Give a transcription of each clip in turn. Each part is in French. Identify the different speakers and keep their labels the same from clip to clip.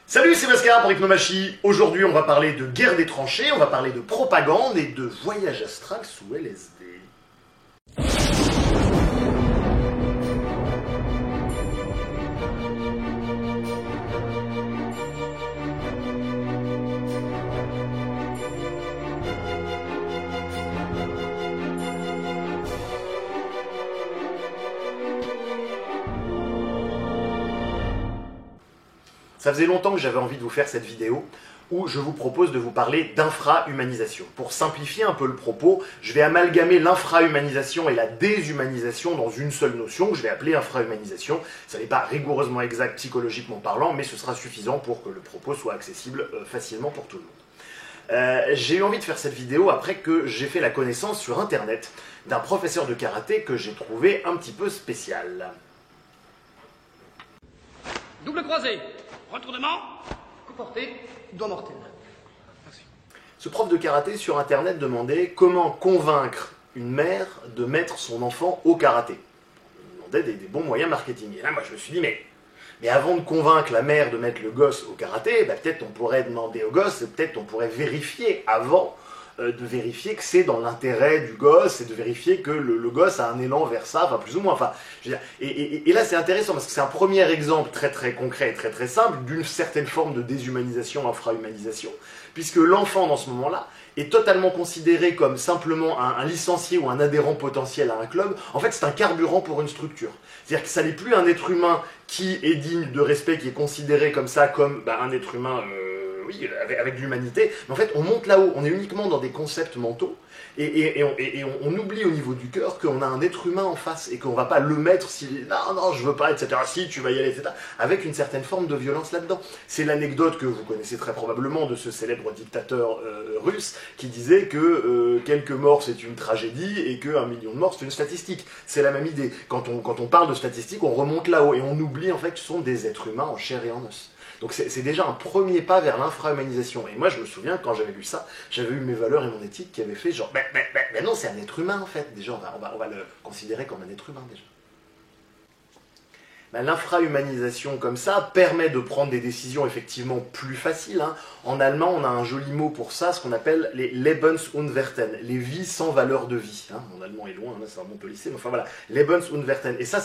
Speaker 1: Salut, c'est Mascara pour Hypnomachie. Aujourd'hui, on va parler de guerre des tranchées, on va parler de propagande et de voyage astral sous LSD. Ça faisait longtemps que j'avais envie de vous faire cette vidéo où je vous propose de vous parler d'infra-humanisation. Pour simplifier un peu le propos, je vais amalgamer l'infra-humanisation et la déshumanisation dans une seule notion que je vais appeler infra-humanisation. Ça n'est pas rigoureusement exact psychologiquement parlant, mais ce sera suffisant pour que le propos soit accessible facilement pour tout le monde. J'ai eu envie de faire cette vidéo après que j'ai fait la connaissance sur internet d'un professeur de karaté que j'ai trouvé un petit peu spécial.
Speaker 2: Double croisé. Retournement. Coup porté. Doigt mortel. Merci.
Speaker 1: Ce prof de karaté sur internet demandait comment convaincre une mère de mettre son enfant au karaté. Il demandait des bons moyens marketing. Et là, moi, je me suis dit, mais avant de convaincre la mère de mettre le gosse au karaté, peut-être on pourrait demander au gosse, peut-être on pourrait vérifier avant de vérifier que c'est dans l'intérêt du gosse et de vérifier que le gosse a un élan vers ça, enfin plus ou moins. Enfin, je veux dire, et là c'est intéressant parce que c'est un premier exemple très très concret et très très simple d'une certaine forme de déshumanisation, infra-humanisation, puisque l'enfant dans ce moment-là est totalement considéré comme simplement un licencié ou un adhérent potentiel à un club. En fait, c'est un carburant pour une structure. C'est-à-dire que ça n'est plus un être humain qui est digne de respect, qui est considéré comme ça, comme un être humain oui, avec l'humanité, mais en fait on monte là-haut, on est uniquement dans des concepts mentaux, et on oublie au niveau du cœur qu'on a un être humain en face, et qu'on va pas le mettre s'il non, je veux pas, etc., si, tu vas y aller, etc., avec une certaine forme de violence là-dedans. C'est l'anecdote que vous connaissez très probablement de ce célèbre dictateur russe, qui disait que quelques morts c'est une tragédie, et qu'un million de morts c'est une statistique. C'est la même idée. Quand on parle de statistiques, on remonte là-haut, et on oublie en fait que ce sont des êtres humains en chair et en os. Donc c'est déjà un premier pas vers l'infra-humanisation. Et moi je me souviens, quand j'avais lu ça, j'avais eu mes valeurs et mon éthique qui avaient fait genre, non, c'est un être humain en fait. Déjà, on va le considérer comme un être humain déjà. L'infra-humanisation comme ça permet de prendre des décisions effectivement plus faciles. En allemand, on a un joli mot pour ça, ce qu'on appelle les Lebensunwerten, les vies sans valeur de vie. Mon allemand est loin, ça remonte au lycée, mais enfin voilà, Lebensunwerten. Et ça,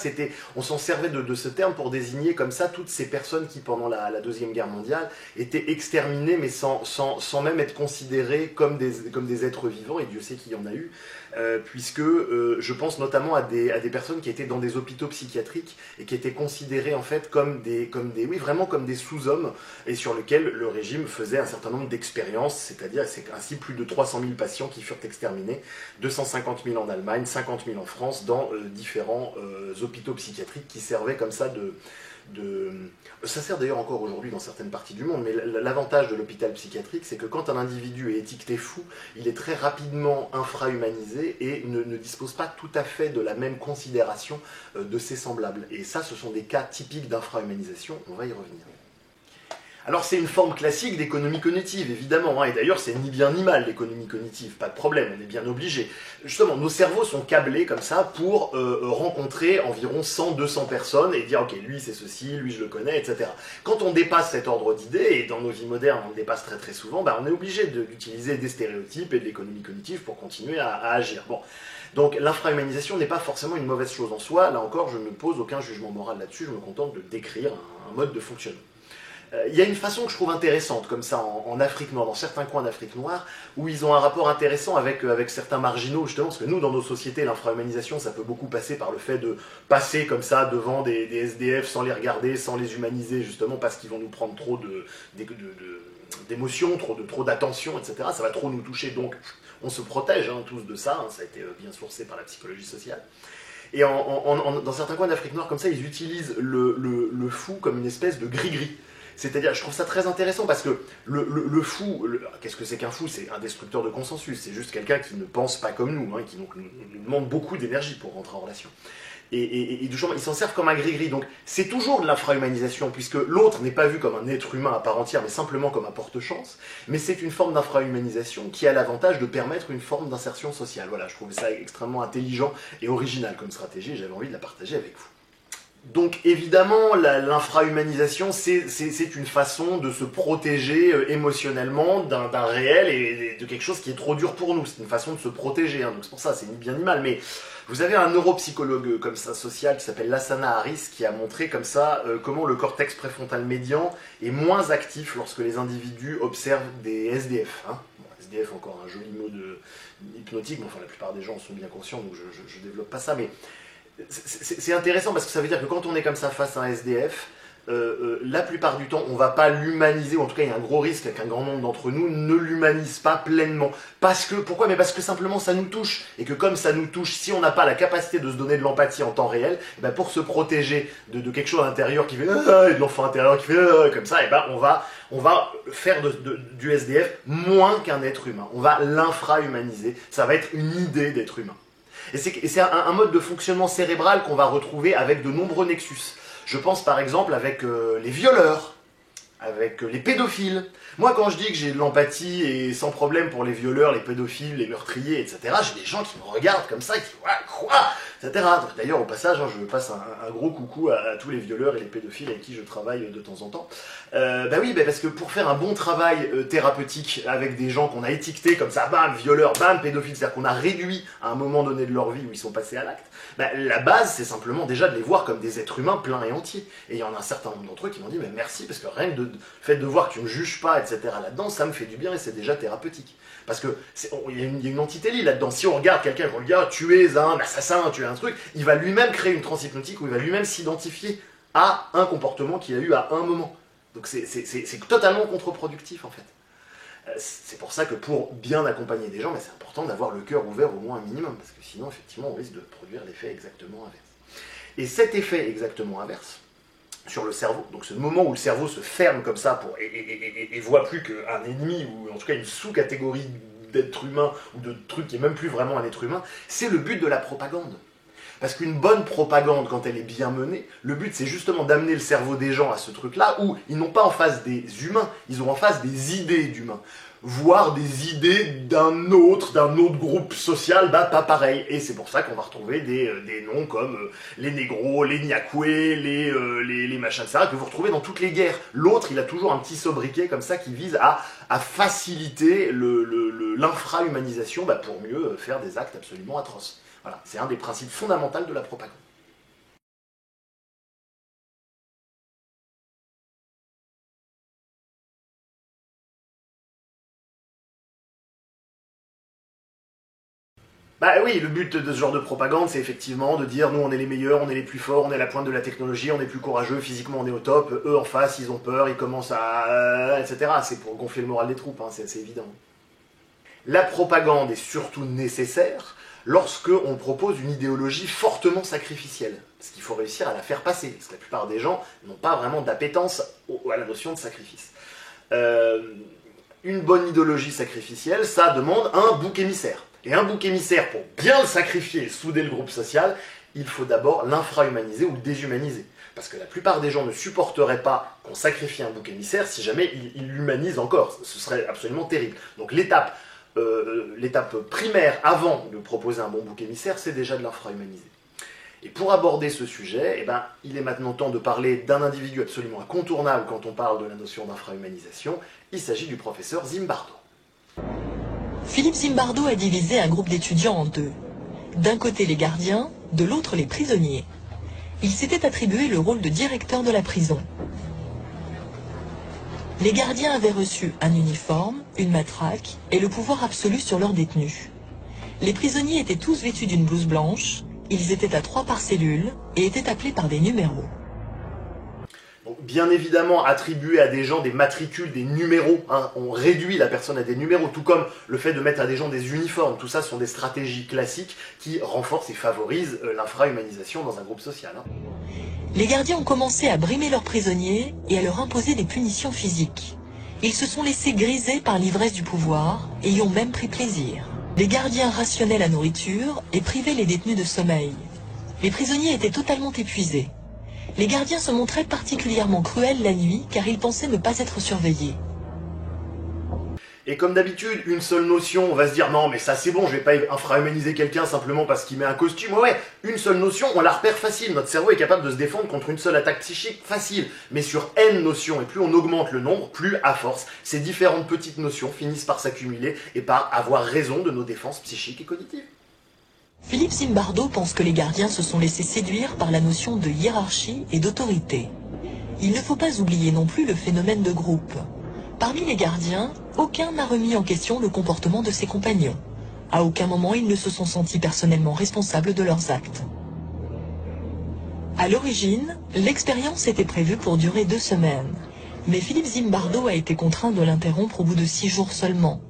Speaker 1: on s'en servait de ce terme pour désigner comme ça toutes ces personnes qui, pendant la Deuxième Guerre mondiale, étaient exterminées, mais sans même être considérées comme des êtres vivants, et Dieu sait qu'il y en a eu. Puisque je pense notamment à des personnes qui étaient dans des hôpitaux psychiatriques et qui étaient considérées en fait comme des sous-hommes, et sur lesquels le régime faisait un certain nombre d'expériences, c'est-à-dire c'est ainsi plus de 300 000 patients qui furent exterminés, 250 000 en Allemagne, 50 000 en France, dans différents hôpitaux psychiatriques qui servaient comme ça ça sert d'ailleurs encore aujourd'hui dans certaines parties du monde, mais l'avantage de l'hôpital psychiatrique, c'est que quand un individu est étiqueté fou, il est très rapidement infra-humanisé et ne dispose pas tout à fait de la même considération de ses semblables. Et ça, ce sont des cas typiques d'infra-humanisation, on va y revenir. Alors c'est une forme classique d'économie cognitive, évidemment, et d'ailleurs c'est ni bien ni mal l'économie cognitive, pas de problème, on est bien obligé. Justement, nos cerveaux sont câblés comme ça pour rencontrer environ 100-200 personnes et dire ok, lui c'est ceci, lui je le connais, etc. Quand on dépasse cet ordre d'idées, et dans nos vies modernes on le dépasse très très souvent, on est obligé d'utiliser des stéréotypes et de l'économie cognitive pour continuer à agir. Bon. Donc l'infra-humanisation n'est pas forcément une mauvaise chose en soi, là encore je ne pose aucun jugement moral là-dessus, je me contente de décrire un mode de fonctionnement. Il y a une façon que je trouve intéressante, comme ça, en Afrique noire, dans certains coins d'Afrique noire, où ils ont un rapport intéressant avec certains marginaux, justement, parce que nous, dans nos sociétés, l'infra-humanisation, ça peut beaucoup passer par le fait de passer comme ça devant des SDF sans les regarder, sans les humaniser, justement, parce qu'ils vont nous prendre trop d'émotions, trop d'attention, etc. Ça va trop nous toucher, donc on se protège tous de ça, ça a été bien sourcé par la psychologie sociale. Et dans certains coins d'Afrique noire, comme ça, ils utilisent le fou comme une espèce de gris-gris. C'est-à-dire, je trouve ça très intéressant parce que le fou, qu'est-ce que c'est qu'un fou? C'est un destructeur de consensus, c'est juste quelqu'un qui ne pense pas comme nous, qui donc nous demande beaucoup d'énergie pour rentrer en relation. Et du genre, ils s'en servent comme un gris-gris. Donc c'est toujours de l'infra-humanisation, puisque l'autre n'est pas vu comme un être humain à part entière, mais simplement comme un porte-chance. Mais c'est une forme d'infra-humanisation qui a l'avantage de permettre une forme d'insertion sociale. Voilà, je trouvais ça extrêmement intelligent et original comme stratégie, et j'avais envie de la partager avec vous. Donc évidemment, l'infrahumanisation, c'est une façon de se protéger émotionnellement d'un réel et de quelque chose qui est trop dur pour nous. C'est une façon de se protéger, hein. Donc c'est pour ça, c'est ni bien ni mal. Mais vous avez un neuropsychologue comme ça, social, qui s'appelle Lassana Harris, qui a montré comme ça comment le cortex préfrontal médian est moins actif lorsque les individus observent des SDF. Hein. Bon, SDF, encore un joli mot hypnotique, mais enfin la plupart des gens en sont bien conscients, donc je développe pas ça, mais c'est intéressant parce que ça veut dire que quand on est comme ça face à un SDF, la plupart du temps, on ne va pas l'humaniser, ou en tout cas, il y a un gros risque qu'un grand nombre d'entre nous ne l'humanisent pas pleinement. Pourquoi ? Mais parce que simplement, ça nous touche. Et que comme ça nous touche, si on n'a pas la capacité de se donner de l'empathie en temps réel, et ben pour se protéger de quelque chose à l'intérieur qui fait et de l'enfant intérieur qui fait comme ça, et ben on va faire du SDF moins qu'un être humain. On va l'infra-humaniser. Ça va être une idée d'être humain. Et c'est un mode de fonctionnement cérébral qu'on va retrouver avec de nombreux nexus. Je pense par exemple avec les violeurs, avec les pédophiles. Moi, quand je dis que j'ai de l'empathie et sans problème pour les violeurs, les pédophiles, les meurtriers, etc., j'ai des gens qui me regardent comme ça et qui disent « quoi ?» etc. D'ailleurs, au passage, je passe un gros coucou à tous les violeurs et les pédophiles avec qui je travaille de temps en temps. Oui, parce que pour faire un bon travail thérapeutique avec des gens qu'on a étiquetés comme ça, bam, violeurs, bam, pédophiles, c'est-à-dire qu'on a réduit à un moment donné de leur vie où ils sont passés à l'acte, la base, c'est simplement déjà de les voir comme des êtres humains pleins et entiers. Et il y en a un certain nombre d'entre eux qui m'ont dit « mais merci, parce que rien que le fait de voir que tu ne juges pas, etc. là-dedans, ça me fait du bien et c'est déjà thérapeutique. » Parce qu'il y a une antitélie là-dedans. Si on regarde quelqu'un et qu'on lui dit « tu es un assassin, tu es un truc », il va lui-même créer une transe hypnotique où il va lui-même s'identifier à un comportement qu'il a eu à un moment. Donc c'est totalement contre-productif en fait. C'est pour ça que pour bien accompagner des gens, c'est important d'avoir le cœur ouvert au moins un minimum, parce que sinon effectivement on risque de produire l'effet exactement inverse. Et cet effet exactement inverse, sur le cerveau, donc ce moment où le cerveau se ferme comme ça et voit plus qu'un ennemi, ou en tout cas une sous-catégorie d'être humain, ou de truc qui est même plus vraiment un être humain, c'est le but de la propagande. Parce qu'une bonne propagande, quand elle est bien menée, le but c'est justement d'amener le cerveau des gens à ce truc-là, où ils n'ont pas en face des humains, ils ont en face des idées d'humains. Voire des idées d'un autre groupe social, pas pareil. Et c'est pour ça qu'on va retrouver des noms comme les négros, les niakoués, les machins de ça, que vous retrouvez dans toutes les guerres. L'autre, il a toujours un petit sobriquet comme ça qui vise à faciliter l'infra-humanisation pour mieux faire des actes absolument atroces. Voilà, c'est un des principes fondamentaux de la propagande. Oui, le but de ce genre de propagande, c'est effectivement de dire nous on est les meilleurs, on est les plus forts, on est à la pointe de la technologie, on est plus courageux, physiquement on est au top, eux en face ils ont peur, ils commencent etc. C'est pour gonfler le moral des troupes, hein, c'est évident. La propagande est surtout nécessaire lorsque on propose une idéologie fortement sacrificielle. Parce qu'il faut réussir à la faire passer, parce que la plupart des gens n'ont pas vraiment d'appétence à la notion de sacrifice. Une bonne idéologie sacrificielle, ça demande un bouc émissaire. Et un bouc émissaire, pour bien le sacrifier et souder le groupe social, il faut d'abord l'infra-humaniser ou le déshumaniser. Parce que la plupart des gens ne supporteraient pas qu'on sacrifie un bouc émissaire si jamais il l'humanise encore. Ce serait absolument terrible. Donc l'étape primaire avant de proposer un bon bouc émissaire, c'est déjà de l'infra-humaniser. Et pour aborder ce sujet, il est maintenant temps de parler d'un individu absolument incontournable quand on parle de la notion d'infra-humanisation. Il s'agit du professeur Zimbardo.
Speaker 3: Philippe Zimbardo a divisé un groupe d'étudiants en deux. D'un côté les gardiens, de l'autre les prisonniers. Il s'était attribué le rôle de directeur de la prison. Les gardiens avaient reçu un uniforme, une matraque et le pouvoir absolu sur leurs détenus. Les prisonniers étaient tous vêtus d'une blouse blanche, ils étaient à 3 par cellule et étaient appelés par des numéros.
Speaker 1: Donc, bien évidemment, attribuer à des gens des matricules, des numéros, hein, on réduit la personne à des numéros, tout comme le fait de mettre à des gens des uniformes. Tout ça sont des stratégies classiques qui renforcent et favorisent l'infra-humanisation dans un groupe social. Hein.
Speaker 3: Les gardiens ont commencé à brimer leurs prisonniers et à leur imposer des punitions physiques. Ils se sont laissés griser par l'ivresse du pouvoir et y ont même pris plaisir. Les gardiens rationnaient la nourriture et privaient les détenus de sommeil. Les prisonniers étaient totalement épuisés. Les gardiens se montraient particulièrement cruels la nuit car ils pensaient ne pas être surveillés.
Speaker 1: Et comme d'habitude, une seule notion, on va se dire non mais ça c'est bon, je vais pas infrahumaniser quelqu'un simplement parce qu'il met un costume. Ouais, une seule notion, on la repère facile. Notre cerveau est capable de se défendre contre une seule attaque psychique, facile. Mais sur N notions, et plus on augmente le nombre, plus à force, ces différentes petites notions finissent par s'accumuler et par avoir raison de nos défenses psychiques et cognitives.
Speaker 3: Philippe Zimbardo pense que les gardiens se sont laissés séduire par la notion de hiérarchie et d'autorité. Il ne faut pas oublier non plus le phénomène de groupe. Parmi les gardiens, aucun n'a remis en question le comportement de ses compagnons. À aucun moment, ils ne se sont sentis personnellement responsables de leurs actes. À l'origine, l'expérience était prévue pour durer 2 semaines. Mais Philippe Zimbardo a été contraint de l'interrompre au bout de 6 jours seulement.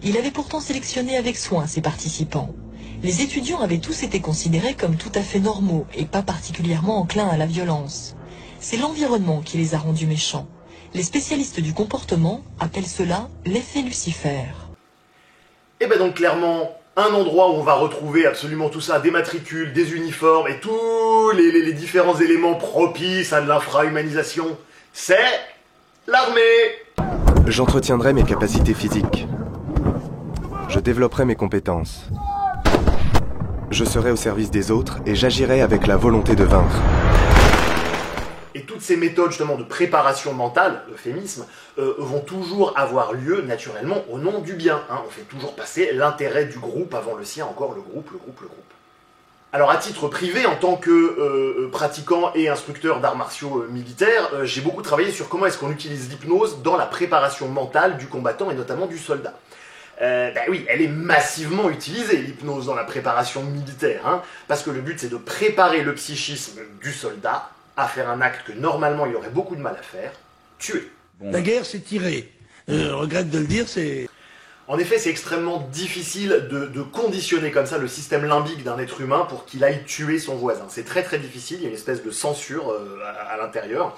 Speaker 3: Il avait pourtant sélectionné avec soin ses participants. Les étudiants avaient tous été considérés comme tout à fait normaux et pas particulièrement enclins à la violence. C'est l'environnement qui les a rendus méchants. Les spécialistes du comportement appellent cela l'effet Lucifer.
Speaker 1: Et ben donc clairement, un endroit où on va retrouver absolument tout ça, des matricules, des uniformes et tous les différents éléments propices à de l'infrahumanisation, c'est l'armée.
Speaker 4: J'entretiendrai mes capacités physiques. Je développerai mes compétences. Je serai au service des autres et j'agirai avec la volonté de vaincre.
Speaker 1: Et toutes ces méthodes justement de préparation mentale, euphémisme, vont toujours avoir lieu naturellement au nom du bien. Hein. On fait toujours passer l'intérêt du groupe avant le sien, encore le groupe. Alors à titre privé, en tant que pratiquant et instructeur d'arts martiaux militaires, j'ai beaucoup travaillé sur comment est-ce qu'on utilise l'hypnose dans la préparation mentale du combattant et notamment du soldat. Oui, elle est massivement utilisée, l'hypnose, dans la préparation militaire, hein, parce que le but c'est de préparer le psychisme du soldat à faire un acte que normalement il aurait beaucoup de mal à faire, tuer.
Speaker 5: Bon. La guerre c'est tirer. Je regrette de le dire, c'est...
Speaker 1: En effet, c'est extrêmement difficile de conditionner comme ça le système limbique d'un être humain pour qu'il aille tuer son voisin. C'est très très difficile, il y a une espèce de censure à l'intérieur.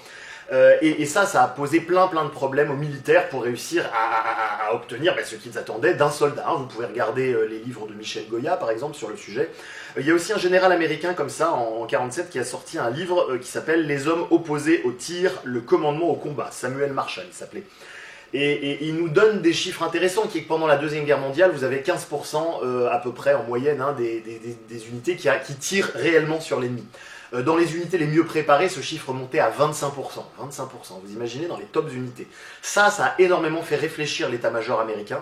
Speaker 1: Et ça a posé plein de problèmes aux militaires pour réussir à obtenir ce qu'ils attendaient d'un soldat. Vous pouvez regarder les livres de Michel Goya, par exemple, sur le sujet. Il y a aussi un général américain comme ça, en 47, qui a sorti un livre qui s'appelle « Les hommes opposés au tir, le commandement au combat ». Samuel Marshall, il s'appelait. Et il nous donne des chiffres intéressants, qui est que pendant la Deuxième Guerre mondiale, vous avez 15% à peu près en moyenne des unités qui tirent réellement sur l'ennemi. Dans les unités les mieux préparées, ce chiffre montait à 25%. 25%, vous imaginez, dans les tops unités. Ça a énormément fait réfléchir l'état-major américain,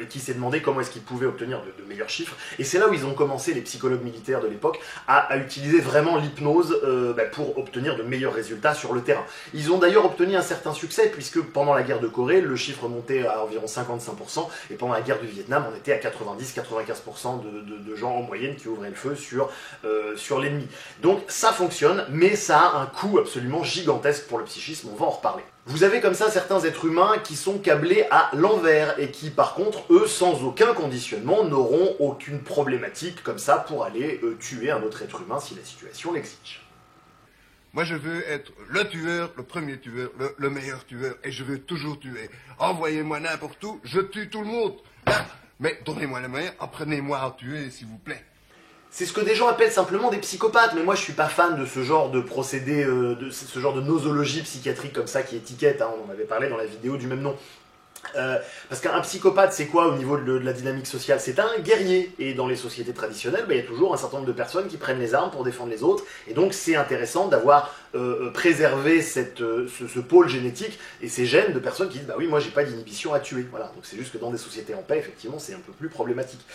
Speaker 1: qui s'est demandé comment est-ce qu'ils pouvaient obtenir de meilleurs chiffres. Et c'est là où ils ont commencé, les psychologues militaires de l'époque, à utiliser vraiment l'hypnose pour obtenir de meilleurs résultats sur le terrain. Ils ont d'ailleurs obtenu un certain succès, puisque pendant la guerre de Corée, le chiffre montait à environ 55%, et pendant la guerre du Vietnam, on était à 90-95% de gens en moyenne qui ouvraient le feu sur l'ennemi. Donc ça fonctionne, mais ça a un coût absolument gigantesque pour le psychisme, on va en reparler. Vous avez comme ça certains êtres humains qui sont câblés à l'envers et qui par contre, eux, sans aucun conditionnement, n'auront aucune problématique comme ça pour aller tuer un autre être humain si la situation l'exige.
Speaker 6: Moi je veux être le tueur, le premier tueur, le meilleur tueur, et je veux toujours tuer. Envoyez-moi n'importe où, je tue tout le monde. Là, mais donnez-moi les moyens, apprenez-moi à tuer s'il vous plaît.
Speaker 1: C'est ce que des gens appellent simplement des psychopathes, mais moi je suis pas fan de ce genre de procédé, de ce genre de nosologie psychiatrique comme ça qui étiquette, hein, on en avait parlé dans la vidéo du même nom. Parce qu'un psychopathe, c'est quoi au niveau de la dynamique sociale? C'est un guerrier, et dans les sociétés traditionnelles, il y a toujours un certain nombre de personnes qui prennent les armes pour défendre les autres, et donc c'est intéressant d'avoir préservé ce pôle génétique et ces gènes de personnes qui disent bah oui, moi j'ai pas d'inhibition à tuer. Voilà, donc c'est juste que dans des sociétés en paix, effectivement, c'est un peu plus problématique.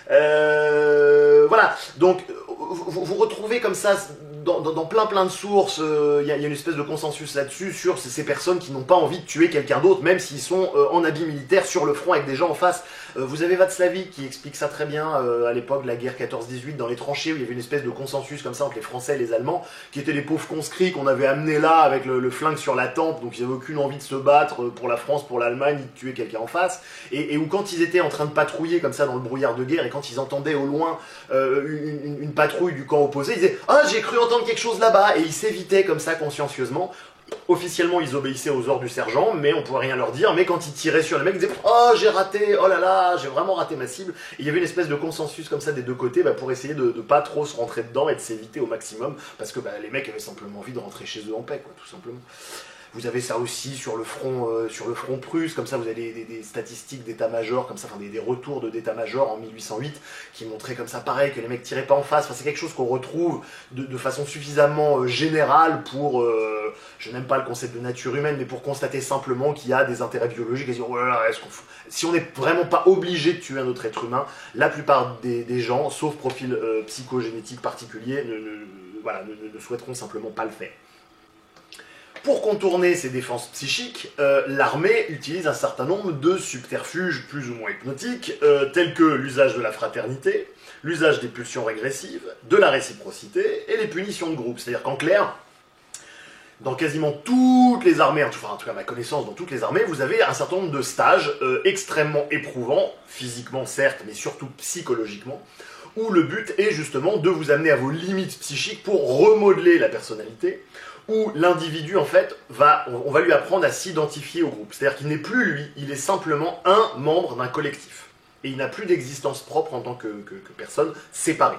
Speaker 1: Voilà, donc vous retrouvez comme ça dans plein de sources, il y a une espèce de consensus là-dessus sur ces personnes qui n'ont pas envie de tuer quelqu'un d'autre, même s'ils sont en habit militaire sur le front avec des gens en face. Vous avez Václavic qui explique ça très bien à l'époque de la guerre 14-18 dans les tranchées où il y avait une espèce de consensus comme ça entre les Français et les Allemands, qui étaient les pauvres conscrits qu'on avait amenés là avec le flingue sur la tempe, donc ils n'avaient aucune envie de se battre pour la France, pour l'Allemagne, ni de tuer quelqu'un en face, et où quand ils étaient en train de patrouiller comme ça dans le brouillard de guerre, et quand ils entendaient au loin une patrouille du camp opposé, ils disaient « Ah, j'ai cru entendre quelque chose là-bas !» et ils s'évitaient comme ça consciencieusement. Officiellement, ils obéissaient aux ordres du sergent, mais on pouvait rien leur dire. Mais quand ils tiraient sur les mecs, ils disaient « Oh, j'ai raté, oh là là, j'ai vraiment raté ma cible !» Et il y avait une espèce de consensus comme ça des deux côtés pour essayer de pas trop se rentrer dedans et de s'éviter au maximum, parce que les mecs avaient simplement envie de rentrer chez eux en paix, quoi, tout simplement. Vous avez ça aussi sur le front prusse, comme ça vous avez des statistiques d'état-major, comme ça, enfin des retours d'état-major en 1808 qui montraient comme ça pareil que les mecs tiraient pas en face. Enfin, c'est quelque chose qu'on retrouve de façon suffisamment générale pour, je n'aime pas le concept de nature humaine, mais pour constater simplement qu'il y a des intérêts biologiques et dire voilà, si on n'est vraiment pas obligé de tuer un autre être humain, la plupart des gens, sauf profil psychogénétique particulier, ne souhaiteront simplement pas le faire. Pour contourner ces défenses psychiques, l'armée utilise un certain nombre de subterfuges plus ou moins hypnotiques, tels que l'usage de la fraternité, l'usage des pulsions régressives, de la réciprocité et les punitions de groupe. C'est-à-dire qu'en clair, dans quasiment toutes les armées, en tout cas à ma connaissance, dans toutes les armées, vous avez un certain nombre de stages extrêmement éprouvants, physiquement certes, mais surtout psychologiquement, où le but est justement de vous amener à vos limites psychiques pour remodeler la personnalité, où l'individu, en fait, on va lui apprendre à s'identifier au groupe. C'est-à-dire qu'il n'est plus lui, il est simplement un membre d'un collectif. Et il n'a plus d'existence propre en tant que personne séparée.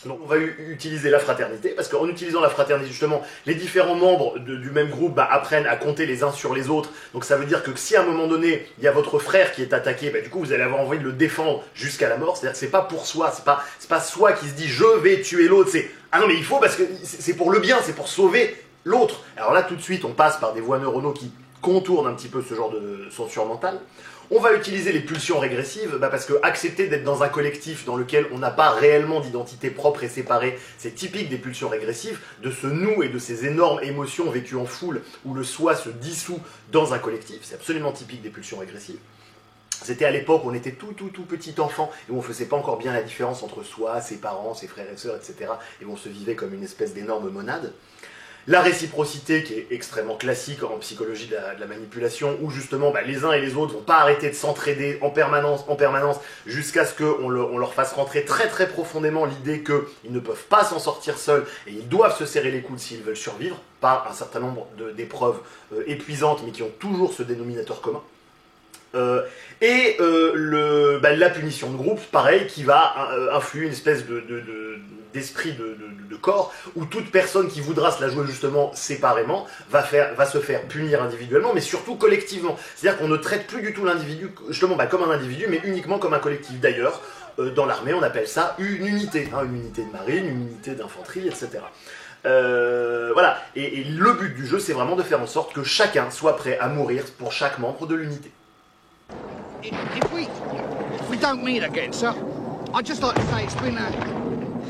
Speaker 1: Donc on va utiliser la fraternité, parce qu'en utilisant la fraternité, justement, les différents membres du même groupe apprennent à compter les uns sur les autres. Donc ça veut dire que si à un moment donné, il y a votre frère qui est attaqué, du coup vous allez avoir envie de le défendre jusqu'à la mort. C'est-à-dire que c'est pas pour soi, c'est pas soi qui se dit je vais tuer l'autre, c'est ah non mais il faut parce que c'est pour le bien, c'est pour sauver l'autre. Alors là tout de suite on passe par des voies neuronaux qui contournent un petit peu ce genre de censure mentale. On va utiliser les pulsions régressives, parce que accepter d'être dans un collectif dans lequel on n'a pas réellement d'identité propre et séparée, c'est typique des pulsions régressives, de ce nous et de ces énormes émotions vécues en foule, où le soi se dissout dans un collectif, c'est absolument typique des pulsions régressives. C'était à l'époque où on était tout petit enfant, et où on faisait pas encore bien la différence entre soi, ses parents, ses frères et sœurs, etc. Et où on se vivait comme une espèce d'énorme monade. La réciprocité, qui est extrêmement classique en psychologie de la manipulation, où justement les uns et les autres vont pas arrêter de s'entraider en permanence, jusqu'à ce qu'on leur fasse rentrer très très profondément l'idée qu'ils ne peuvent pas s'en sortir seuls, et ils doivent se serrer les coudes s'ils veulent survivre, par un certain nombre d'épreuves épuisantes, mais qui ont toujours ce dénominateur commun. La punition de groupe, pareil, qui va influer une espèce d'esprit de corps, où toute personne qui voudra se la jouer justement séparément va se faire punir individuellement, mais surtout collectivement. C'est-à-dire qu'on ne traite plus du tout l'individu justement comme un individu, mais uniquement comme un collectif. D'ailleurs, dans l'armée, on appelle ça une unité, une unité de marine, une unité d'infanterie, etc. Voilà. Et le but du jeu, c'est vraiment de faire en sorte que chacun soit prêt à mourir pour chaque membre de l'unité.
Speaker 2: If we don't meet again, sir, I'd just like to say it's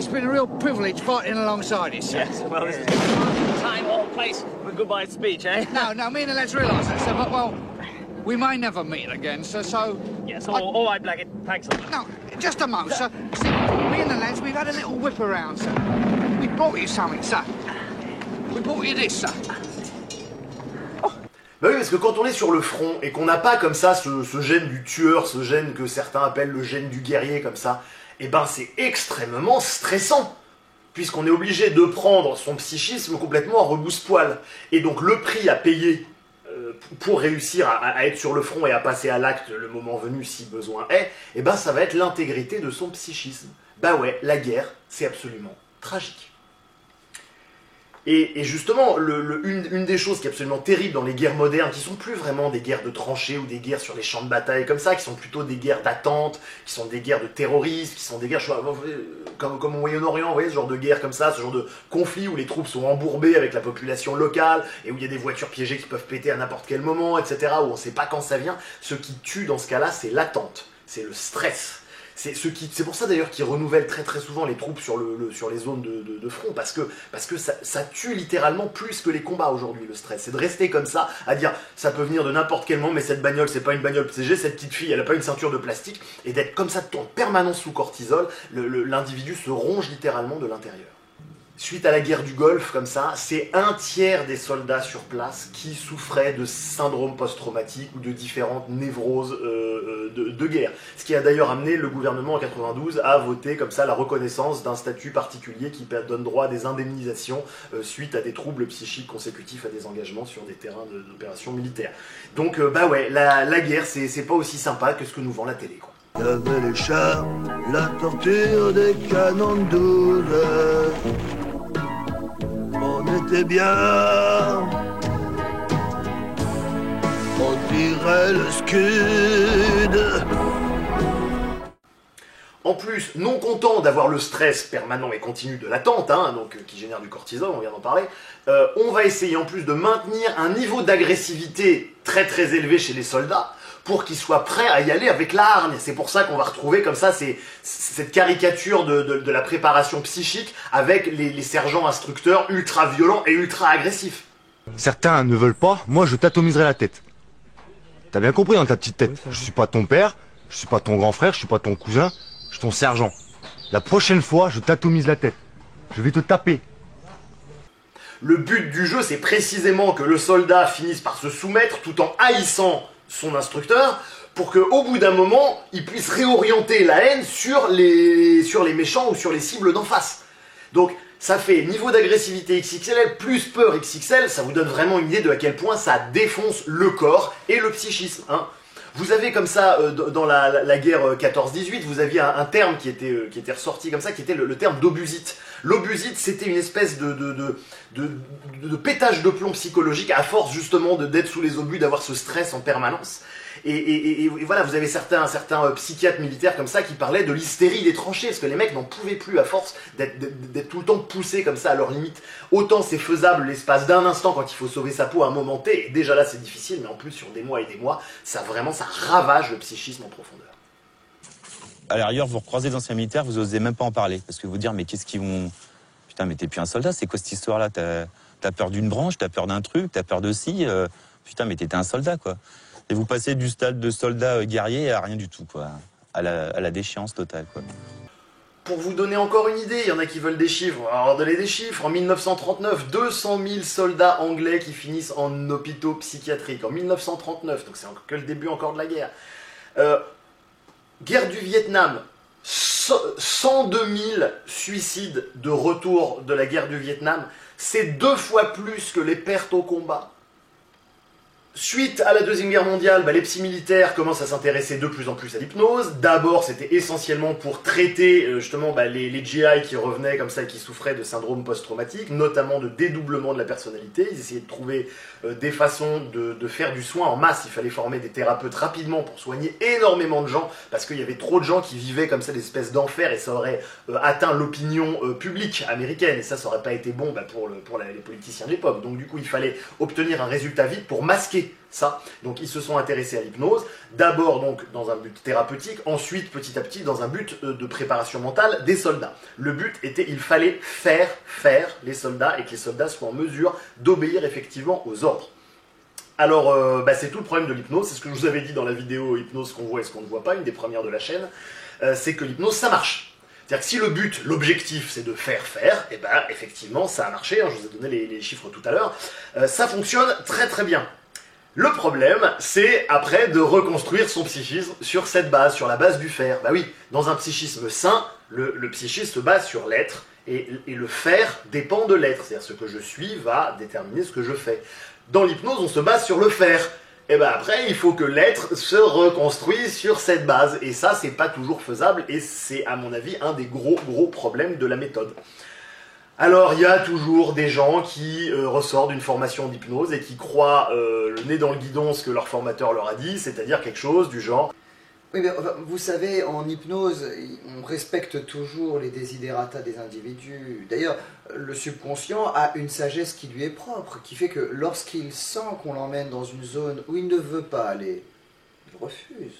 Speaker 2: been a real privilege fighting alongside you, sir.
Speaker 7: Yes, well, this is time or place for a goodbye speech, eh?
Speaker 2: No, me and the lads realise that, sir, but, well, we may never meet again, sir, so...
Speaker 7: Yes, all right, Blackett, thanks a lot.
Speaker 2: No, just a moment, sir. See, me and the lads, we've had a little whip around, sir. We brought you something, sir. We brought you this, sir.
Speaker 1: Oui, parce que quand on est sur le front et qu'on n'a pas comme ça ce gène du tueur, ce gène que certains appellent le gène du guerrier comme ça, c'est extrêmement stressant, puisqu'on est obligé de prendre son psychisme complètement à rebousse-poil. Et donc le prix à payer pour réussir à être sur le front et à passer à l'acte le moment venu si besoin est, ça va être l'intégrité de son psychisme. La guerre, c'est absolument tragique. Et justement, une des choses qui est absolument terrible dans les guerres modernes, qui sont plus vraiment des guerres de tranchées ou des guerres sur les champs de bataille comme ça, qui sont plutôt des guerres d'attente, qui sont des guerres de terroristes, qui sont des guerres comme au Moyen-Orient, vous voyez, ce genre de guerre comme ça, ce genre de conflit où les troupes sont embourbées avec la population locale, et où il y a des voitures piégées qui peuvent péter à n'importe quel moment, etc., où on ne sait pas quand ça vient. Ce qui tue dans ce cas-là, c'est l'attente, c'est le stress. C'est pour ça d'ailleurs qu'ils renouvellent très très souvent les troupes sur les zones de front, parce que ça tue littéralement plus que les combats aujourd'hui, le stress. C'est de rester comme ça, à dire ça peut venir de n'importe quel moment, mais cette bagnole c'est pas une bagnole piégée, cette petite fille elle a pas une ceinture de plastique, et d'être comme ça en permanence sous cortisol, l'individu se ronge littéralement de l'intérieur. Suite à la guerre du Golfe, comme ça, c'est 1/3 des soldats sur place qui souffraient de syndrome post-traumatique ou de différentes névroses de guerre. Ce qui a d'ailleurs amené le gouvernement en 92 à voter comme ça la reconnaissance d'un statut particulier qui donne droit à des indemnisations suite à des troubles psychiques consécutifs à des engagements sur des terrains d'opérations militaires. Donc la guerre c'est pas aussi sympa que ce que nous vend la télé, quoi.
Speaker 8: Il y avait les chars, la torture des canons de 12. On était bien, on dirait le scud.
Speaker 1: En plus, non content d'avoir le stress permanent et continu de l'attente, donc qui génère du cortisol, on vient d'en parler, on va essayer en plus de maintenir un niveau d'agressivité très très élevé chez les soldats pour qu'ils soient prêts à y aller avec la hargne. C'est pour ça qu'on va retrouver comme ça cette caricature de la préparation psychique avec les sergents instructeurs ultra violents et ultra agressifs.
Speaker 9: Certains ne veulent pas, moi je t'atomiserai la tête. T'as bien compris dans ta petite tête. Je suis pas ton père, je suis pas ton grand frère, je suis pas ton cousin, je suis ton sergent. La prochaine fois, je t'atomise la tête. Je vais te taper.
Speaker 1: Le but du jeu, c'est précisément que le soldat finisse par se soumettre tout en haïssant son instructeur pour qu'au bout d'un moment, il puisse réorienter la haine sur les méchants ou sur les cibles d'en face. Donc, ça fait niveau d'agressivité XXL plus peur XXL, ça vous donne vraiment une idée de à quel point ça défonce le corps et le psychisme. Vous avez comme ça, dans la guerre 14-18, vous aviez un terme qui était ressorti comme ça, qui était le terme d'obusite. L'obusite, c'était une espèce de pétage de plomb psychologique à force justement d'être sous les obus, d'avoir ce stress en permanence. Et voilà, vous avez certains psychiatres militaires comme ça qui parlaient de l'hystérie des tranchées, parce que les mecs n'en pouvaient plus à force d'être tout le temps poussés comme ça à leur limite. Autant c'est faisable l'espace d'un instant quand il faut sauver sa peau à un moment T, et déjà là c'est difficile, mais en plus sur des mois et des mois, ça ravage le psychisme en profondeur.
Speaker 10: À l'arrière, vous recroisez d'anciens militaires, vous osez même pas en parler, parce que vous dire, mais qu'est-ce qu'ils vont... Putain, mais t'es plus un soldat, c'est quoi cette histoire-là? T'as peur d'une branche, t'as peur d'un truc, t'as peur de ci, putain, mais t'étais un soldat, quoi. Et vous passez du stade de soldat guerrier à rien du tout, quoi. À la déchéance totale, quoi.
Speaker 1: Pour vous donner encore une idée, il y en a qui veulent des chiffres, on va leur donner des chiffres. En 1939, 200 000 soldats anglais qui finissent en hôpitaux psychiatriques. En 1939, donc c'est que le début encore de la guerre. Guerre du Vietnam, 102 000 suicides de retour de la guerre du Vietnam. C'est 2 fois plus que les pertes au combat. Suite à la Deuxième Guerre mondiale, les psy militaires commencent à s'intéresser de plus en plus à l'hypnose. D'abord, c'était essentiellement pour traiter justement les GI qui revenaient comme ça et qui souffraient de syndrome post-traumatique, notamment de dédoublement de la personnalité. Ils essayaient de trouver des façons de faire du soin en masse. Il fallait former des thérapeutes rapidement pour soigner énormément de gens, parce qu'il y avait trop de gens qui vivaient comme ça des espèces d'enfer, et ça aurait atteint l'opinion publique américaine, et ça aurait pas été bon pour les politiciens de l'époque. Donc du coup, il fallait obtenir un résultat vite pour masquer ça. Donc ils se sont intéressés à l'hypnose, d'abord donc dans un but thérapeutique, ensuite petit à petit dans un but de préparation mentale des soldats. Le but était, il fallait faire les soldats et que les soldats soient en mesure d'obéir effectivement aux ordres. Alors c'est tout le problème de l'hypnose, c'est ce que je vous avais dit dans la vidéo hypnose, ce qu'on voit et ce qu'on ne voit pas, une des premières de la chaîne, c'est que l'hypnose ça marche. C'est-à-dire que si le but, l'objectif, c'est de faire, et effectivement ça a marché, je vous ai donné les chiffres tout à l'heure, ça fonctionne très très bien. Le problème, c'est après de reconstruire son psychisme sur cette base, sur la base du faire. Bah oui, dans un psychisme sain, le psychisme se base sur l'être, et le faire dépend de l'être. C'est-à-dire ce que je suis va déterminer ce que je fais. Dans l'hypnose, on se base sur le faire. Et après, il faut que l'être se reconstruise sur cette base. Et ça, c'est pas toujours faisable, et c'est, à mon avis, un des gros problèmes de la méthode. Alors, il y a toujours des gens qui ressortent d'une formation d'hypnose et qui croient le nez dans le guidon ce que leur formateur leur a dit, c'est-à-dire quelque chose du genre...
Speaker 11: Oui, mais vous savez, en hypnose, on respecte toujours les desiderata des individus. D'ailleurs, le subconscient a une sagesse qui lui est propre, qui fait que lorsqu'il sent qu'on l'emmène dans une zone où il ne veut pas aller, il refuse.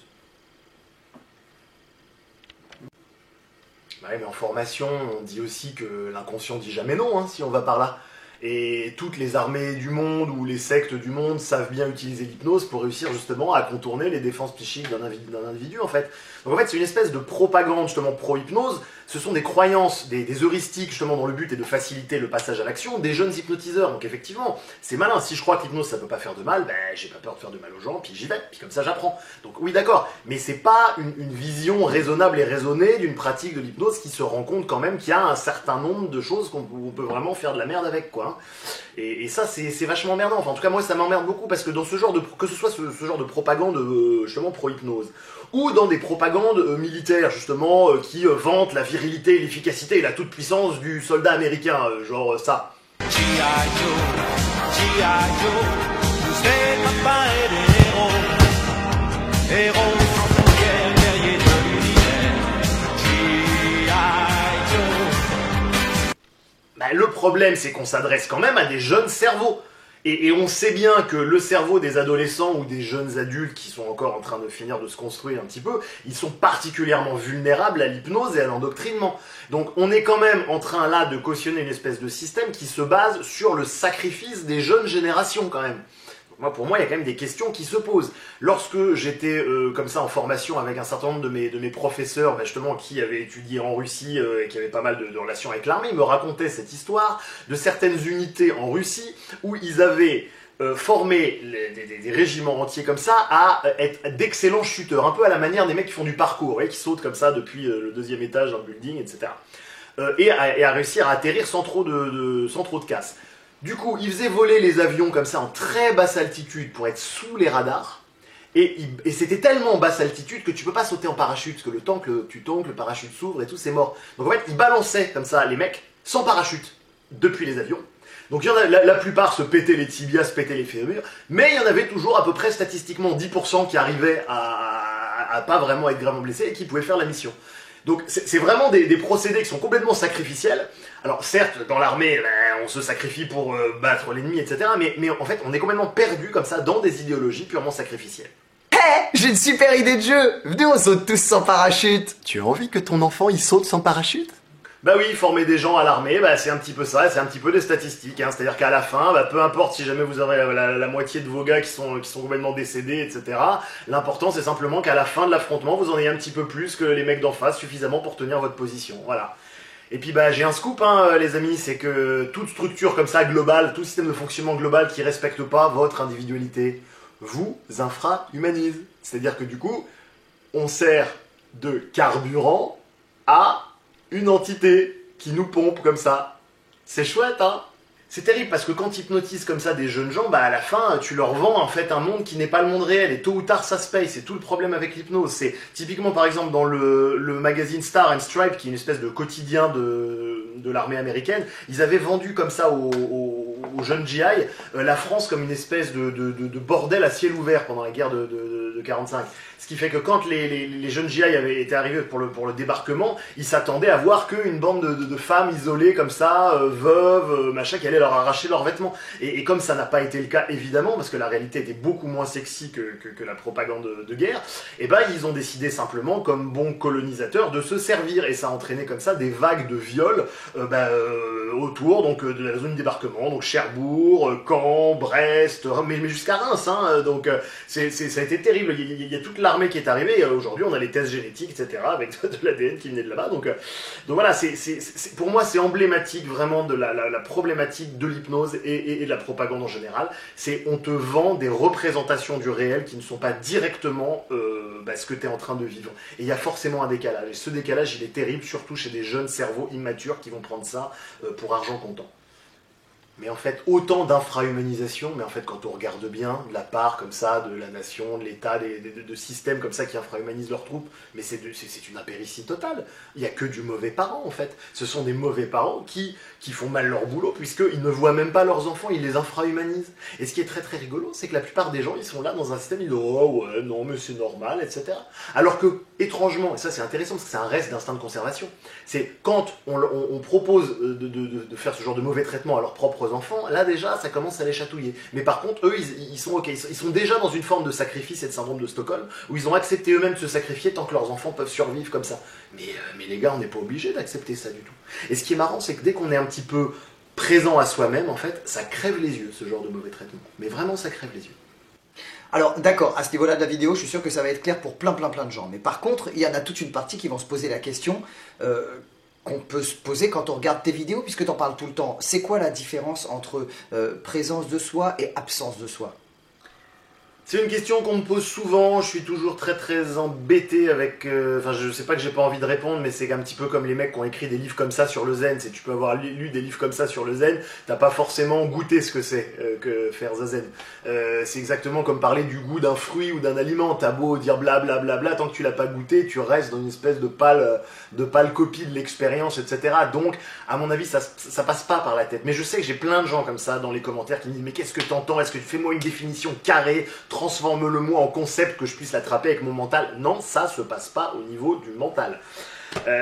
Speaker 1: Ouais, mais en formation, on dit aussi que l'inconscient dit jamais non, si on va par là. Et toutes les armées du monde ou les sectes du monde savent bien utiliser l'hypnose pour réussir justement à contourner les défenses psychiques d'un individu en fait. Donc en fait c'est une espèce de propagande justement pro-hypnose, ce sont des croyances, des heuristiques justement dont le but est de faciliter le passage à l'action des jeunes hypnotiseurs. Donc effectivement, c'est malin, si je crois que l'hypnose ça peut pas faire de mal, j'ai pas peur de faire de mal aux gens, puis j'y vais, puis comme ça j'apprends. Donc oui d'accord, mais c'est pas une vision raisonnable et raisonnée d'une pratique de l'hypnose qui se rend compte quand même qu'il y a un certain nombre de choses qu'on peut vraiment faire de la merde avec quoi. Et ça c'est vachement emmerdant, enfin en tout cas moi ça m'emmerde beaucoup parce que dans ce genre de, que ce soit ce genre de propagande justement pro-hypnose, ou dans des propagandes militaires justement qui vantent la virilité et l'efficacité et la toute-puissance du soldat américain, genre ça. G.I. Joe, G.I. Joe,
Speaker 12: héros sans frontières, guerriers de l'univers, G.I. Joe.
Speaker 1: Bah, le problème, c'est qu'on s'adresse quand même à des jeunes cerveaux. Et on sait bien que le cerveau des adolescents ou des jeunes adultes qui sont encore en train de finir de se construire un petit peu, ils sont particulièrement vulnérables à l'hypnose et à l'endoctrinement. Donc on est quand même en train là de cautionner une espèce de système qui se base sur le sacrifice des jeunes générations quand même. Pour moi, il y a quand même des questions qui se posent. Lorsque j'étais comme ça en formation avec un certain nombre de mes professeurs, justement, qui avaient étudié en Russie et qui avaient pas mal de relations avec l'armée, ils me racontaient cette histoire de certaines unités en Russie où ils avaient formé des régiments entiers comme ça à être d'excellents shooters, un peu à la manière des mecs qui font du parcours, qui sautent comme ça depuis le 2e étage d'un building, etc. Et à réussir à atterrir sans trop de casse. Du coup, ils faisaient voler les avions comme ça en très basse altitude pour être sous les radars. Et c'était tellement en basse altitude que tu peux pas sauter en parachute, parce que le temps que tu tombes, le parachute s'ouvre et tout, c'est mort. Donc en fait, ils balançaient comme ça les mecs sans parachute depuis les avions. Donc il y en a, la plupart se pétaient les tibias, se pétaient les fémurs, mais il y en avait toujours à peu près statistiquement 10% qui arrivaient à pas vraiment être gravement blessés et qui pouvaient faire la mission. Donc c'est vraiment des procédés qui sont complètement sacrificiels. Alors certes, dans l'armée, on se sacrifie pour battre l'ennemi, etc. Mais en fait, on est complètement perdu comme ça dans des idéologies purement sacrificielles.
Speaker 11: Hé, j'ai une super idée de jeu. Venez, on saute tous sans parachute.
Speaker 1: Tu as envie que ton enfant il saute sans parachute ? Bah oui, former des gens à l'armée, c'est un petit peu ça, c'est un petit peu des statistiques, hein. C'est-à-dire qu'à la fin, peu importe si jamais vous avez la moitié de vos gars qui sont complètement décédés, etc., l'important c'est simplement qu'à la fin de l'affrontement, vous en ayez un petit peu plus que les mecs d'en face, suffisamment pour tenir votre position, voilà. Et puis j'ai un scoop, hein, les amis, c'est que toute structure comme ça, globale, tout système de fonctionnement global qui respecte pas votre individualité, vous infra-humanise. C'est-à-dire que du coup, on sert de carburant à une entité qui nous pompe comme ça. C'est chouette, hein? C'est terrible parce que quand tu hypnotises comme ça des jeunes gens, à la fin, tu leur vends en fait un monde qui n'est pas le monde réel et tôt ou tard ça se paye. C'est tout le problème avec l'hypnose. C'est typiquement par exemple dans le magazine Star and Stripe, qui est une espèce de quotidien de l'armée américaine, ils avaient vendu comme ça aux jeunes GI la France comme une espèce de bordel à ciel ouvert pendant la guerre de 45. Ce qui fait que quand les jeunes GI avaient été arrivés pour le débarquement, ils s'attendaient à voir qu'une bande de femmes isolées comme ça, veuves, machin, qui allaient leur arracher leurs vêtements. Et comme ça n'a pas été le cas, évidemment, parce que la réalité était beaucoup moins sexy que la propagande de guerre, ils ont décidé simplement, comme bons colonisateurs, de se servir. Et ça a entraîné comme ça des vagues de viols autour donc, de la zone de débarquement, donc Cherbourg, Caen, Brest, mais jusqu'à Reims. Hein, donc ça a été terrible. Il y a toute l'armée qui est arrivée. Aujourd'hui, on a les tests génétiques, etc., avec de l'ADN qui venait de là-bas. Donc voilà, pour moi, c'est emblématique vraiment de la problématique de l'hypnose et de la propagande en général. C'est on te vend des représentations du réel qui ne sont pas directement ce que tu es en train de vivre. Et il y a forcément un décalage. Et ce décalage, il est terrible, surtout chez des jeunes cerveaux immatures qui vont prendre ça pour argent comptant. Mais en fait, autant d'infra-humanisation, mais en fait, quand on regarde bien, de la part comme ça, de la nation, de l'État, de systèmes comme ça qui infra-humanisent leurs troupes, mais c'est une impéritie totale. Il n'y a que du mauvais parent, en fait. Ce sont des mauvais parents qui font mal leur boulot, puisqu'ils ne voient même pas leurs enfants, ils les infra-humanisent. Et ce qui est très très rigolo, c'est que la plupart des gens, ils sont là dans un système, ils disent « Oh ouais, non, mais c'est normal, etc. » Alors que, étrangement, et ça c'est intéressant, parce que c'est un reste d'instinct de conservation, c'est quand on propose de faire ce genre de mauvais traitement à leurs propres enfants, là déjà ça commence à les chatouiller. Mais par contre eux ils sont ok, ils sont déjà dans une forme de sacrifice et de syndrome de Stockholm où ils ont accepté eux-mêmes de se sacrifier tant que leurs enfants peuvent survivre comme ça. Mais les gars, on n'est pas obligé d'accepter ça du tout. Et ce qui est marrant, c'est que dès qu'on est un petit peu présent à soi-même, en fait, ça crève les yeux, ce genre de mauvais traitement. Mais vraiment, ça crève les yeux.
Speaker 11: Alors d'accord, à ce niveau-là de la vidéo, je suis sûr que ça va être clair pour plein de gens. Mais par contre, il y en a toute une partie qui vont se poser la question qu'on peut se poser quand on regarde tes vidéos, puisque tu en parles tout le temps. C'est quoi la différence entre présence de soi et absence de soi ?
Speaker 1: C'est une question qu'on me pose souvent, je suis toujours très embêté avec... je sais pas que j'ai pas envie de répondre, mais c'est un petit peu comme les mecs qui ont écrit des livres comme ça sur le zen. Tu peux avoir lu des livres comme ça sur le zen, t'as pas forcément goûté ce que c'est que faire zazen. C'est exactement comme parler du goût d'un fruit ou d'un aliment. T'as beau dire blablabla, tant que tu l'as pas goûté, tu restes dans une espèce de pâle copie de l'expérience, etc. Donc, à mon avis, ça passe pas par la tête. Mais je sais que j'ai plein de gens comme ça dans les commentaires qui me disent « Mais qu'est-ce que t'entends? Est-ce que tu fais-moi une définition carrée, transforme-le-moi en concept que je puisse l'attraper avec mon mental. Non, ça se passe pas au niveau du mental.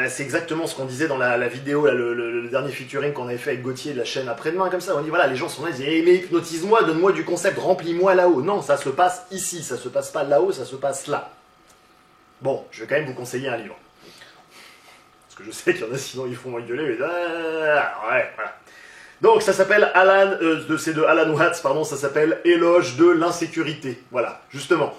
Speaker 1: C'est exactement ce qu'on disait dans la vidéo, là, le dernier featuring qu'on avait fait avec Gauthier de la chaîne Après-demain, comme ça. On dit voilà, les gens sont là, ils disent mais hypnotise-moi, donne-moi du concept, remplis-moi là-haut. Non, ça se passe ici, ça se passe pas là-haut, ça se passe là. Bon, je vais quand même vous conseiller un livre. Parce que je sais qu'il y en a, sinon ils font m'engueuler, mais ouais, voilà. Donc ça s'appelle c'est de Alan Watts, pardon, ça s'appelle Éloge de l'insécurité. Voilà, justement,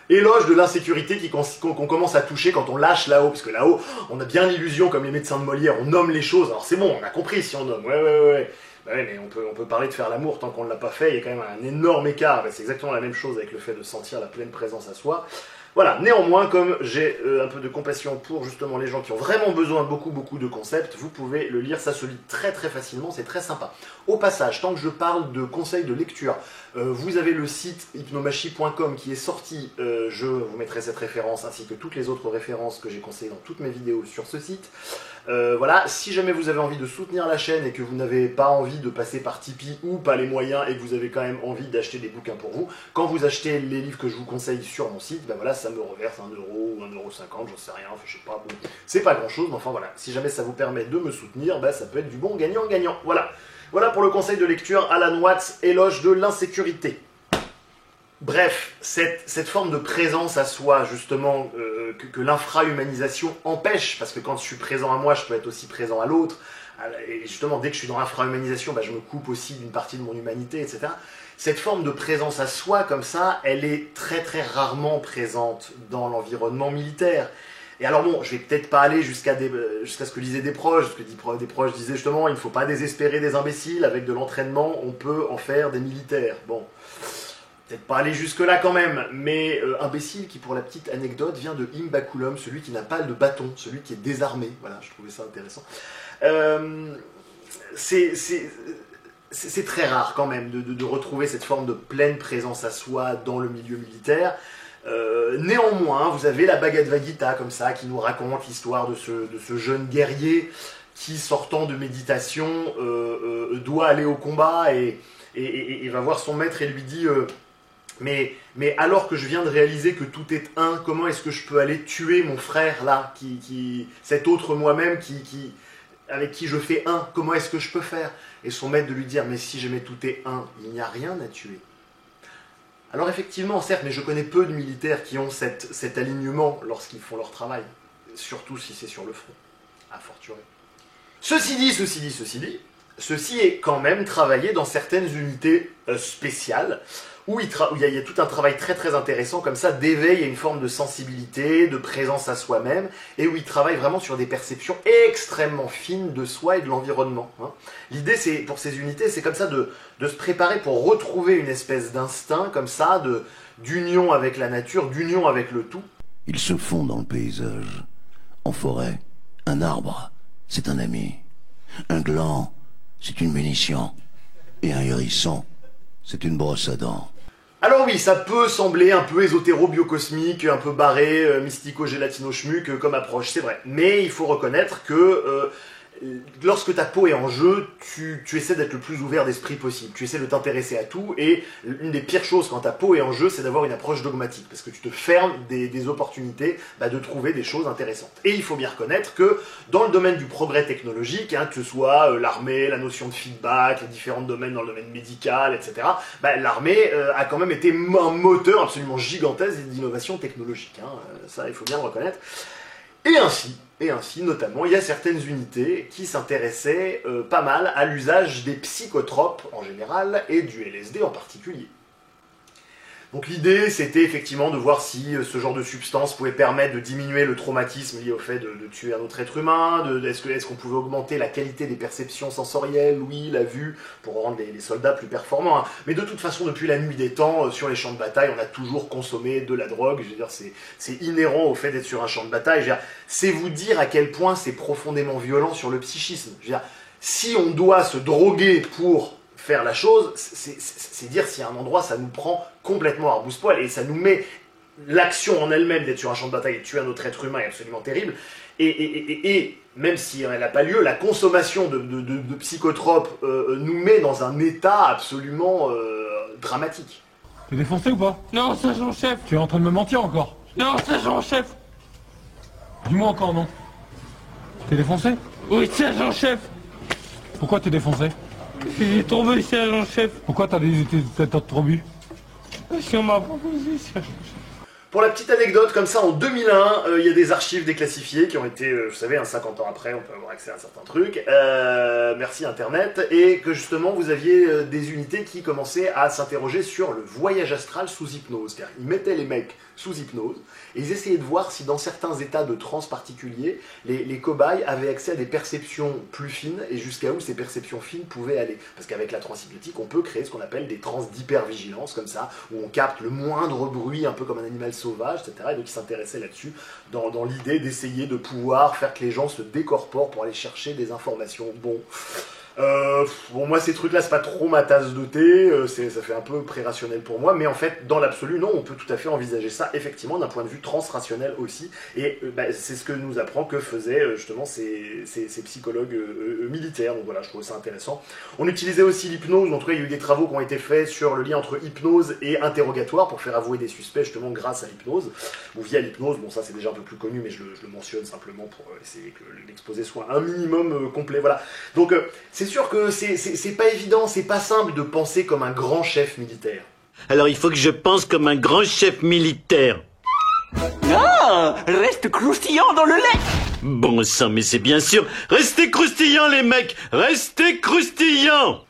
Speaker 1: éloge de l'insécurité qu'on commence à toucher quand on lâche là-haut, parce que là-haut, on a bien l'illusion, comme les médecins de Molière, on nomme les choses. Alors c'est bon, on a compris si on nomme, ouais. Bah ouais, mais on peut parler de faire l'amour tant qu'on ne l'a pas fait, il y a quand même un énorme écart. Bah, c'est exactement la même chose avec le fait de sentir la pleine présence à soi. Voilà, néanmoins, comme j'ai un peu de compassion pour justement les gens qui ont vraiment besoin de beaucoup de concepts, vous pouvez le lire, ça se lit très facilement, c'est très sympa. Au passage, tant que je parle de conseils de lecture, vous avez le site hypnomachie.com qui est sorti, je vous mettrai cette référence ainsi que toutes les autres références que j'ai conseillées dans toutes mes vidéos sur ce site. Voilà, si jamais vous avez envie de soutenir la chaîne et que vous n'avez pas envie de passer par Tipeee ou pas les moyens et que vous avez quand même envie d'acheter des bouquins pour vous, quand vous achetez les livres que je vous conseille sur mon site, ben voilà, ça me reverse 1 euro ou 1,50 €, j'en sais rien, je sais pas, bon, c'est pas grand chose, mais enfin voilà, si jamais ça vous permet de me soutenir, ben ça peut être du bon gagnant-gagnant, voilà. Voilà pour le conseil de lecture, Alan Watts, Éloge de l'insécurité. Bref, cette forme de présence à soi, justement, que l'infra-humanisation empêche, parce que quand je suis présent à moi, je peux être aussi présent à l'autre, et justement, dès que je suis dans l'infra-humanisation, bah, je me coupe aussi d'une partie de mon humanité, etc. Cette forme de présence à soi, comme ça, elle est très rarement présente dans l'environnement militaire. Et alors bon, je vais peut-être pas aller jusqu'à ce que disaient des proches, parce que des proches disaient justement, il ne faut pas désespérer des imbéciles, avec de l'entraînement, on peut en faire des militaires. Bon, peut-être pas aller jusque-là quand même, mais imbécile qui, pour la petite anecdote, vient de Imbaculum, celui qui n'a pas de bâton, celui qui est désarmé. Voilà, je trouvais ça intéressant. C'est très rare quand même de retrouver cette forme de pleine présence à soi dans le milieu militaire. Néanmoins, vous avez la Bhagavad Gita comme ça qui nous raconte l'histoire de ce jeune guerrier qui, sortant de méditation, doit aller au combat et va voir son maître et lui dit mais alors que je viens de réaliser que tout est un, comment est-ce que je peux aller tuer mon frère là, cet autre moi-même avec qui je fais un, comment est-ce que je peux faire? Et son maître de lui dire mais si jamais tout est un, il n'y a rien à tuer. Alors effectivement, certes, mais je connais peu de militaires qui ont cet alignement lorsqu'ils font leur travail, surtout si c'est sur le front, à fortiori. Ceci dit, ceci est quand même travaillé dans certaines unités spéciales, où il y a tout un travail très intéressant comme ça, d'éveil à une forme de sensibilité, de présence à soi-même, et où il travaille vraiment sur des perceptions extrêmement fines de soi et de l'environnement. Hein. L'idée, pour ces unités, c'est comme ça de se préparer pour retrouver une espèce d'instinct, comme ça, d'union avec la nature, d'union avec le tout.
Speaker 8: Ils se font dans le paysage. En forêt, un arbre, c'est un ami. Un gland, c'est une munition. Et un hérisson, c'est une brosse à dents.
Speaker 1: Alors oui, ça peut sembler un peu ésotéro-biocosmique, un peu barré, mystico-gélatino-schmuck comme approche, c'est vrai. Mais il faut reconnaître que lorsque ta peau est en jeu, tu essaies d'être le plus ouvert d'esprit possible. Tu essaies de t'intéresser à tout, et une des pires choses quand ta peau est en jeu, c'est d'avoir une approche dogmatique, parce que tu te fermes des opportunités de trouver des choses intéressantes. Et il faut bien reconnaître que dans le domaine du progrès technologique, hein, que ce soit l'armée, la notion de feedback, les différents domaines dans le domaine médical, etc., l'armée a quand même été un moteur absolument gigantesque d'innovation technologique. Hein, ça, il faut bien le reconnaître. Et ainsi, notamment, il y a certaines unités qui s'intéressaient pas mal à l'usage des psychotropes en général et du LSD en particulier. Donc l'idée, c'était effectivement de voir si ce genre de substance pouvait permettre de diminuer le traumatisme lié au fait de tuer un autre être humain, est-ce qu'on pouvait augmenter la qualité des perceptions sensorielles, oui, la vue, pour rendre les soldats plus performants. Hein. Mais de toute façon, depuis la nuit des temps, sur les champs de bataille, on a toujours consommé de la drogue. Je veux dire, c'est inhérent au fait d'être sur un champ de bataille. Je veux dire, c'est vous dire à quel point c'est profondément violent sur le psychisme. Je veux dire, si on doit se droguer pour faire la chose, c'est dire si à un endroit ça nous prend complètement à rebousse-poil et ça nous met l'action en elle-même d'être sur un champ de bataille et de tuer un autre être humain est absolument terrible. Et même si elle n'a pas lieu, la consommation de psychotropes nous met dans un état absolument dramatique.
Speaker 13: T'es défoncé ou pas?
Speaker 7: Non, sergent-chef.
Speaker 13: Tu es en train de me mentir encore?
Speaker 7: Non, sergent-chef.
Speaker 13: Dis-moi encore non. T'es défoncé?
Speaker 7: Oui, sergent-chef.
Speaker 13: Pourquoi t'es défoncé?
Speaker 7: J'ai tombé, sergent-chef.
Speaker 13: Pourquoi t'as trop bu?
Speaker 7: Parce qu'on m'a proposé, sergent-chef.
Speaker 1: Pour la petite anecdote, comme ça, en 2001, il y a des archives déclassifiées qui ont été, vous savez, 50 ans après, on peut avoir accès à certains trucs, merci Internet, et que justement, vous aviez des unités qui commençaient à s'interroger sur le voyage astral sous hypnose, car ils mettaient les mecs sous hypnose, et ils essayaient de voir si dans certains états de transe particuliers, les cobayes avaient accès à des perceptions plus fines, et jusqu'à où ces perceptions fines pouvaient aller. Parce qu'avec la transe hypnotique, on peut créer ce qu'on appelle des transes d'hypervigilance, comme ça, où on capte le moindre bruit, un peu comme un animal sauvage, etc. Et donc ils s'intéressaient là-dessus, dans l'idée d'essayer de pouvoir faire que les gens se décorporent pour aller chercher des informations. Bon, moi ces trucs-là, c'est pas trop ma tasse de thé, ça fait un peu pré-rationnel pour moi, mais en fait, dans l'absolu, non, on peut tout à fait envisager ça, effectivement, d'un point de vue transrationnel aussi, et c'est ce que nous apprend que faisaient justement ces psychologues militaires, donc voilà, je trouve ça intéressant. On utilisait aussi l'hypnose, en tout cas, il y a eu des travaux qui ont été faits sur le lien entre hypnose et interrogatoire, pour faire avouer des suspects, justement, grâce à l'hypnose, ou via l'hypnose, bon ça c'est déjà un peu plus connu, mais je le mentionne simplement pour essayer que l'exposé soit un minimum complet, voilà. Donc, c'est sûr que c'est pas évident, c'est pas simple de penser comme un grand chef militaire.
Speaker 14: Alors il faut que je pense comme un grand chef militaire.
Speaker 12: Ah, reste croustillant dans le lait.
Speaker 14: Bon sang, mais c'est bien sûr. Restez croustillants les mecs, restez croustillants.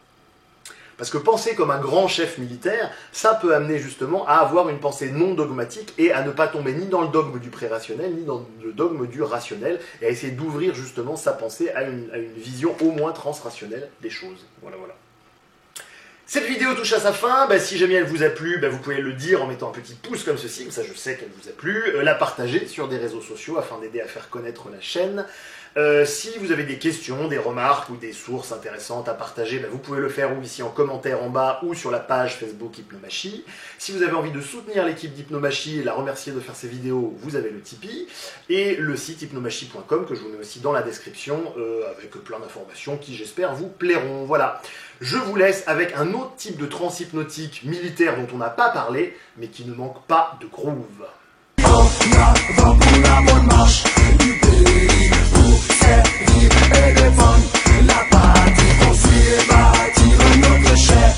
Speaker 1: Parce que penser comme un grand chef militaire, ça peut amener justement à avoir une pensée non dogmatique et à ne pas tomber ni dans le dogme du pré-rationnel, ni dans le dogme du rationnel, et à essayer d'ouvrir justement sa pensée à une vision au moins transrationnelle des choses. Voilà, voilà. Cette vidéo touche à sa fin, si jamais elle vous a plu, vous pouvez le dire en mettant un petit pouce comme ceci, comme ça je sais qu'elle vous a plu, la partager sur des réseaux sociaux afin d'aider à faire connaître la chaîne. Si vous avez des questions, des remarques ou des sources intéressantes à partager, vous pouvez le faire ou ici en commentaire en bas ou sur la page Facebook Hypnomachie. Si vous avez envie de soutenir l'équipe d'Hypnomachie et la remercier de faire ces vidéos, vous avez le Tipeee et le site hypnomachie.com que je vous mets aussi dans la description avec plein d'informations qui j'espère vous plairont. Voilà, je vous laisse avec un autre type de transe hypnotique militaire dont on n'a pas parlé mais qui ne manque pas de groove.
Speaker 12: La patrie construire, bâtir notre chère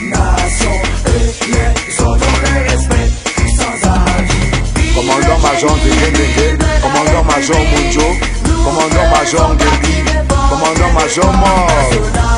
Speaker 12: nation et les autres les respectent sans avis.
Speaker 15: Commandant-major Dédé, commandant-major Munjo, commandant-major Guédi, commandant-major Mort.